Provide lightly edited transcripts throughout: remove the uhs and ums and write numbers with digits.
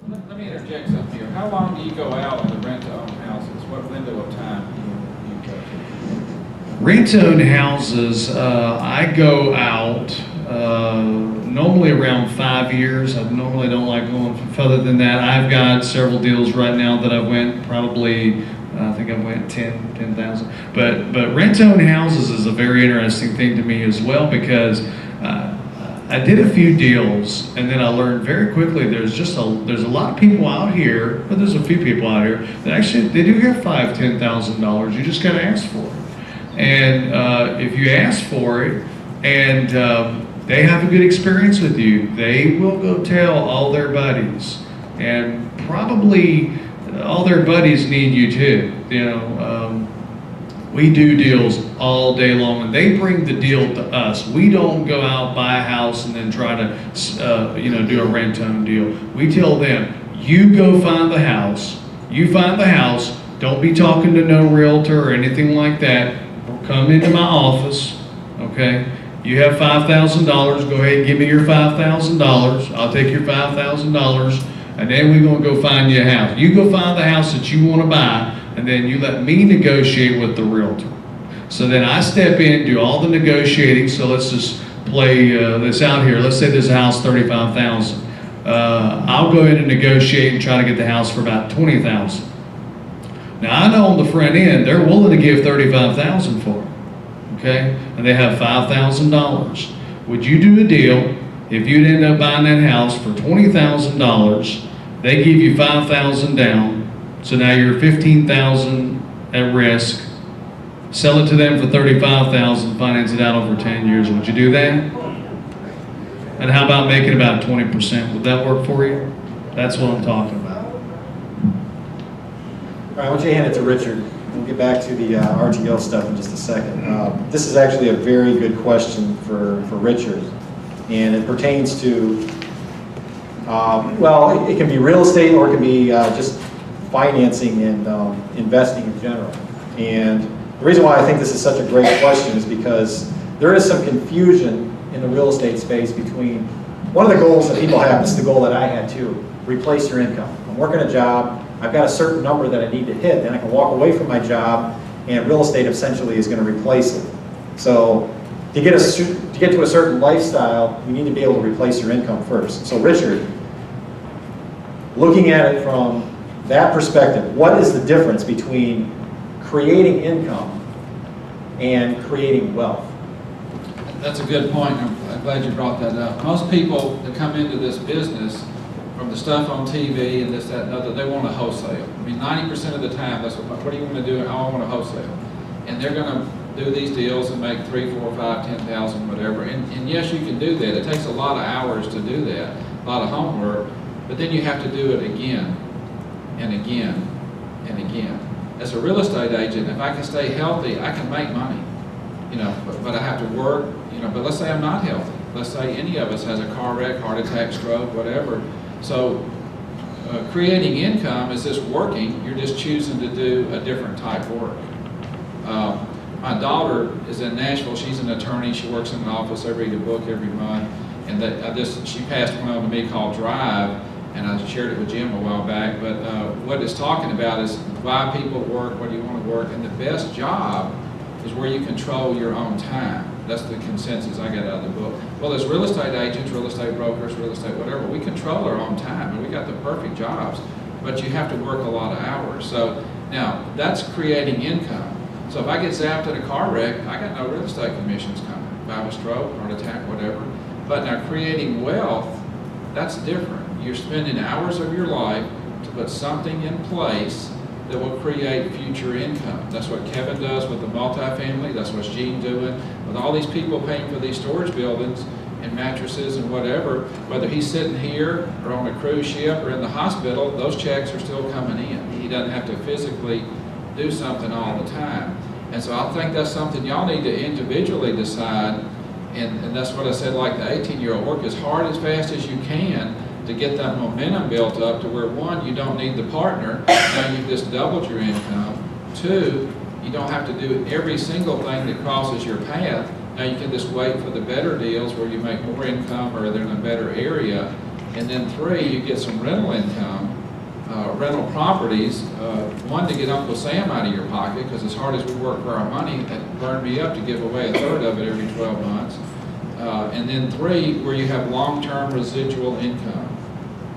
Let me interject something here. How long do you go out on the rent-to-own houses? What window of time do you go to? Rent-to-own houses, I go out normally around 5 years. I normally don't like going further than that. I've got several deals right now that I went probably, I think I went 10,000. But rent-to-own houses is a very interesting thing to me as well, because I did a few deals, and then I learned very quickly there's a lot of people out here, but there's a few people out here that actually they do have $5,000-$10,000. You just got to ask for it, and if you ask for it, and they have a good experience with you, they will go tell all their buddies, and probably all their buddies need you too. We do deals all day long, and they bring the deal to us. We don't go out, buy a house, and then try to, do a rent-own deal. We tell them, you go find the house. You find the house. Don't be talking to no realtor or anything like that. Come into my office, okay? You have $5,000. Go ahead and give me your $5,000. I'll take your $5,000, and then we're gonna go find you a house. You go find the house that you want to buy, and then you let me negotiate with the realtor. So then I step in, do all the negotiating. So let's just play this out here. Let's say there's a house, $35,000. I'll go in and negotiate and try to get the house for about $20,000. Now I know on the front end, they're willing to give $35,000 for it, okay? And they have $5,000. Would you do a deal if you'd end up buying that house for $20,000? They give you $5,000 down. So now you're $15,000 at risk. Sell it to them for $35,000, finance it out over 10 years. Would you do that? And how about making about 20%? Would that work for you? That's what I'm talking about. All right, I want you to hand it to Richard. We'll get back to the RTO stuff in just a second. This is actually a very good question for Richard, and it pertains to, it can be real estate, or it can be just financing and investing in general. And the reason why I think this is such a great question is because there is some confusion in the real estate space between one of the goals that people have. This is the goal that I had too: replace your income. I'm working a job, I've got a certain number that I need to hit, then I can walk away from my job, and real estate essentially is going to replace it. So to get to a certain lifestyle, you need to be able to replace your income first. So Richard, looking at it from that perspective, what is the difference between creating income and creating wealth? That's a good point. I'm glad you brought that up. Most people that come into this business, from the stuff on TV and this, that, and other, they want to wholesale. I mean, 90% of the time, that's what do you want to do? I want to wholesale. And they're going to do these deals and make 3, 4, 5, 10,000, whatever. And yes, you can do that. It takes a lot of hours to do that, a lot of homework, but then you have to do it again and again and again. As a real estate agent, if I can stay healthy, I can make money, but I have to work, but let's say I'm not healthy. Let's say any of us has a car wreck, heart attack, stroke, whatever. So creating income is just working. You're just choosing to do a different type of work. My daughter is in Nashville. She's an attorney. She works in an office. I read a book every month. And she passed one on to me called Drive, and I shared it with Jim a while back. But what it's talking about is why people work, what do you want to work, and the best job is where you control your own time. That's the consensus I got out of the book. Well, as real estate agents, real estate brokers, real estate whatever, we control our own time, and we got the perfect jobs, but you have to work a lot of hours. So now that's creating income. So if I get zapped in a car wreck, I got no real estate commissions coming. If I have a stroke, heart attack, whatever. But now creating wealth, that's different. You're spending hours of your life to put something in place that will create future income. That's what Kevin does with the multifamily. That's what Gene doing with all these people paying for these storage buildings and mattresses and whatever. Whether he's sitting here or on a cruise ship or in the hospital, those checks are still coming in. He doesn't have to physically do something all the time. And so I think that's something y'all need to individually decide. And that's what I said, like the 18-year-old, work as hard, as fast as you can to get that momentum built up to where, one, you don't need the partner, now you've just doubled your income. Two, you don't have to do every single thing that crosses your path. Now you can just wait for the better deals where you make more income or they're in a better area. And then 3, you get some rental income, rental properties. One, to get Uncle Sam out of your pocket, because as hard as we work for our money, that burned me up to give away 1/3 of it every 12 months. And then 3, where you have long-term residual income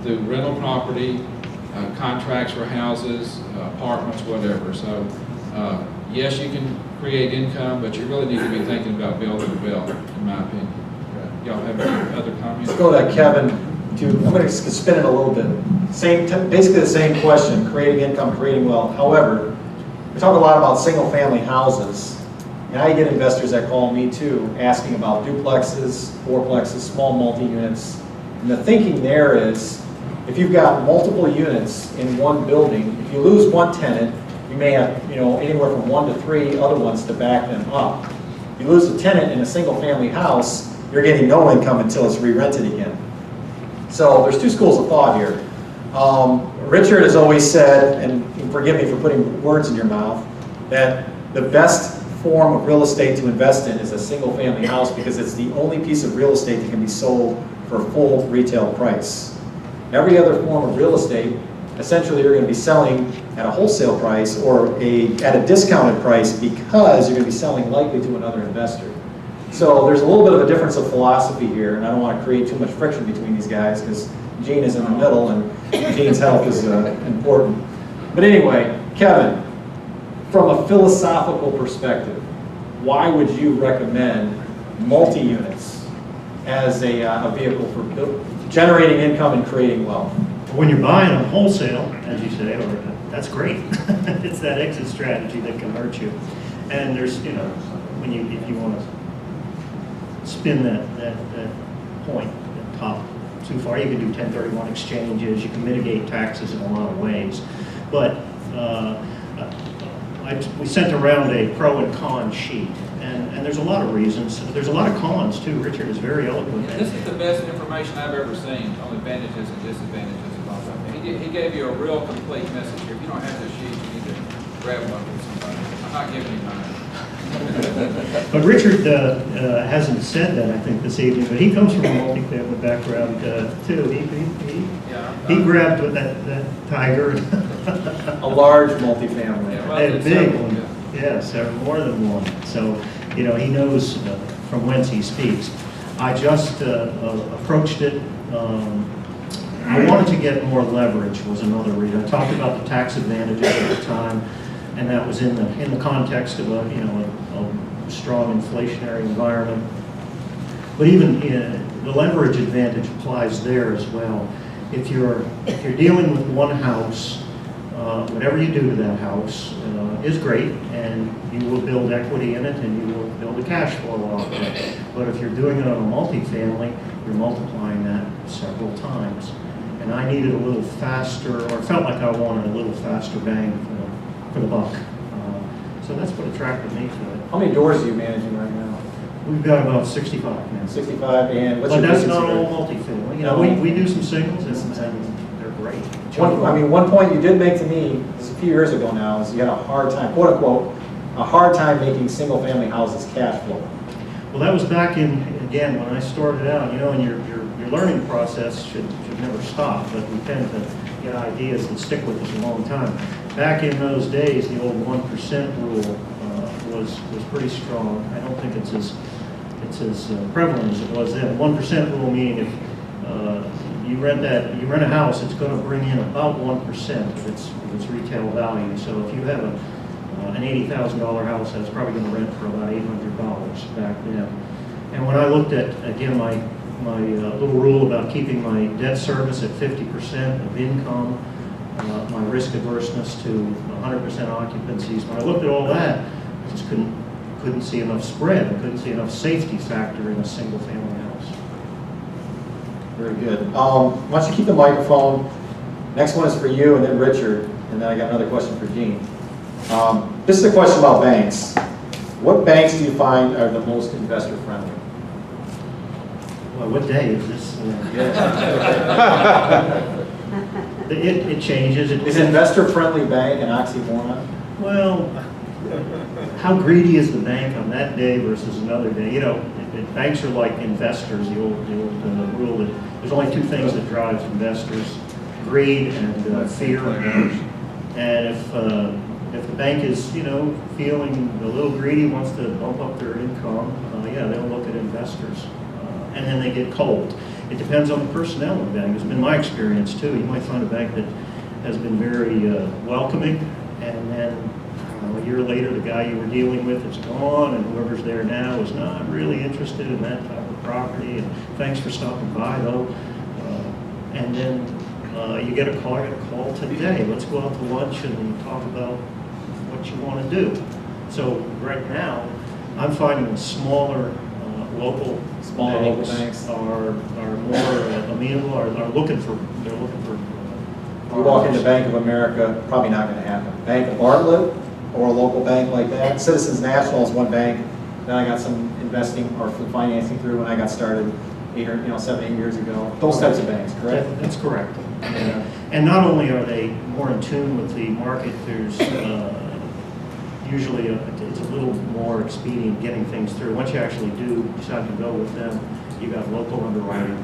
through rental property, contracts for houses, apartments, whatever. So, yes, you can create income, but you really need to be thinking about building a bill, in my opinion. Y'all have any other comments? Let's go to Kevin. I'm going to spin it a little bit. Basically the same question, creating income, creating wealth. However, we talk a lot about single-family houses, and I get investors that call me too, asking about duplexes, fourplexes, small multi-units. And the thinking there is, if you've got multiple units in one building, if you lose one tenant, you may have, anywhere from 1 to 3 other ones to back them up. If you lose a tenant in a single-family house, you're getting no income until it's re-rented again. So there's 2 schools of thought here. Richard has always said, and forgive me for putting words in your mouth, that the best form of real estate to invest in is a single-family house because it's the only piece of real estate that can be sold for full retail price. Every other form of real estate, essentially you're going to be selling at a wholesale price or at a discounted price because you're going to be selling likely to another investor. So there's a little bit of a difference of philosophy here, and I don't want to create too much friction between these guys because Gene is in the middle and Gene's health is important. But anyway, Kevin, from a philosophical perspective, why would you recommend multi-units as a vehicle for generating income and creating wealth? When you're buying on wholesale, as you say, that's great. It's that exit strategy that can hurt you. And there's, if you want to spin that point, that top too far, you can do 1031 exchanges, you can mitigate taxes in a lot of ways. But we sent around a pro and con sheet, and there's a lot of reasons. There's a lot of cons too. Richard is very eloquent. This is the best information I've ever seen on advantages and disadvantages of all that. He gave you a real complete message here. If you don't have this sheet, you need to grab one with somebody. I'm not giving you mine. But Richard hasn't said that, I think, this evening, but he comes from a multi-family background too. He grabbed with that tiger. A large multifamily. Yeah, well, A it's big several, one, yeah. yes, more than one. So, he knows from whence he speaks. I just approached it. I wanted to get more leverage was another reason. I talked about the tax advantages at the time, and that was in the context of a strong inflationary environment. But even the leverage advantage applies there as well. If you're dealing with one house, whatever you do to that house is great, and you will build equity in it, and you will build a cash flow off it. But if you're doing it on a multifamily, you're multiplying that several times. And I needed a little faster, or felt like I wanted a little faster bang for the buck. So that's what attracted me to it. How many doors are you managing right now? We've got about 65 now. 65, and what's But your that's vacancy not all rate? multifamily. We do some singles, and they're great. One point you did make to me, this a few years ago now, is you had a hard time, quote unquote, a hard time making single family houses cash flow. Well, that was back in, again, when I started out, and your learning process should never stop, but we tend to get ideas that stick with us a long time. Back in those days, the old 1% rule was pretty strong. I don't think it's as prevalent as it was then. 1% rule meaning if you rent a house, it's going to bring in about 1% of its retail value. So if you have an $80,000 house, that's probably going to rent for about $800 back then. And when I looked at, again, my little rule about keeping my debt service at 50% of income, my risk averseness to 100% occupancies, when I looked at all that, I just couldn't see enough spread. I couldn't see enough safety factor in a single family house. Very good. Why don't you keep the microphone? Next one is for you, and then Richard, and then I got another question for Gene. This is a question about banks. What banks do you find are the most investor friendly? Well, what day is this? It changes. Is investor friendly bank an oxymoron? Well, how greedy is the bank on that day versus another day? banks are like investors, the old rule that there's only two things that drives investors: greed and fear. And if the bank is, feeling a little greedy, wants to bump up their income, yeah, they'll look at investors, and then they get cold. It depends on the personnel of the bank. It's been my experience too. You might find a bank that has been very welcoming, and then a year later, the guy you were dealing with is gone, and whoever's there now is not really interested in that type of property. And thanks for stopping by, though. And then you get a call. I got a call today. Let's go out to lunch and talk about what you want to do. So right now, I'm finding the smaller local banks are more amenable. Are looking for. They're looking for. If you walk into Bank of America, probably not going to happen. Bank of Bartlett, or a local bank like that. Citizens National is one bank that I got some investing or financing through when I got started 7, 8 years ago. Those types of banks, correct? That's correct. And not only are they more in tune with the market, there's usually it's a little more expedient getting things through. Once you actually decide to go with them, you got local underwriting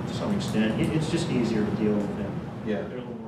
to some extent. It's just easier to deal with them. Yeah. They're a little more